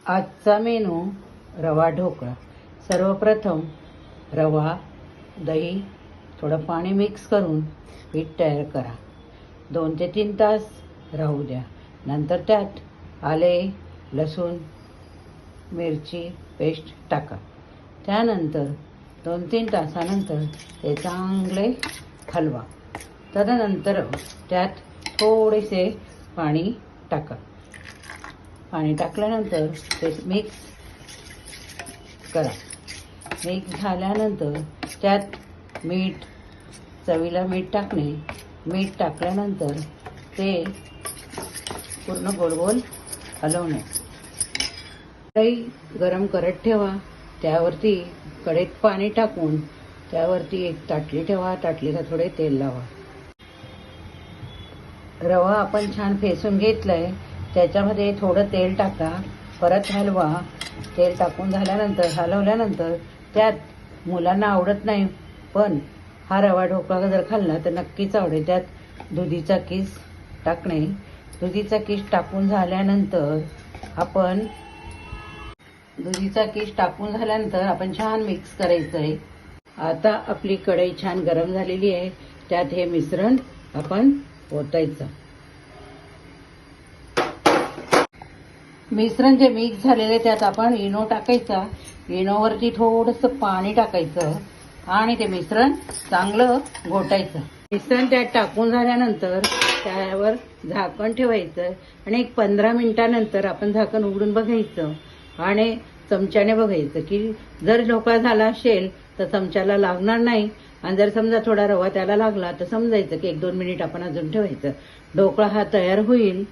आजचा मेनू रवा ढोकळा. सर्वप्रथम रवा, दही, थोडं पाणी मिक्स करून पीठ तयार करा. 2 ते 3 तास राहू द्या. नंतर त्यात आले, लसूण, मिरची पेस्ट टाका. त्यानंतर 2-3 तासानंतर ते चांगले हलवा. तदनंतर त्यात थोडेसे पाणी टाका. पाणी टाकल्यानंतर ते मिक्स करा. मिक्स झाल्यानंतर त्यात मीठ, चवीला मीठ टाकणे. मीठ टाकल्यानंतर ते पूर्ण गोल गोल हलवणे. कढई गरम करत ठेवा. त्यावरती कढईत पाणी टाकून त्यावरती एक ताटली ठेवा. ताटलीला थोडे तेल लावा. रवा आपण छान फेसून घेतलाय. त्याच्यामध्ये थोडं तेल टाका. परत हलवा. तेल टाकून झाल्यानंतर हलवल्यानंतर त्यात मुलांना आवडत नाही, पण हा रवा ढोकळा जर खाल्ला तर नक्कीच आवडेल. त्यात दुधीचा किस टाकणे. दुधीचा किस टाकून झाल्यानंतर आपण छान मिक्स करायचं आहे. आता आपली कढई छान गरम झालेली आहे. त्यात हे मिश्रण आपण ओतायचं. मिश्रण जे मिक्स झालेले त्यात आपण इनो टाकायचा. इनोवरती थोडंसं पाणी टाकायचं आणि ते मिश्रण चांगलं घोटायचं. मिश्रण त्यात टाकून झाल्यानंतर त्यावर झाकण ठेवायचं आणि एक 15 मिनिटानंतर आपण झाकण उघडून बघायचं आणि चमच्याने बघायचं की जर ढोकळा झाला असेल तर चमच्याला लागणार नाही, आणि जर समजा थोडा रवा त्याला लागला तर समजायचं की 1-2 मिनिट आपण अजून ठेवायचं. ढोकळा हा तयार होईल.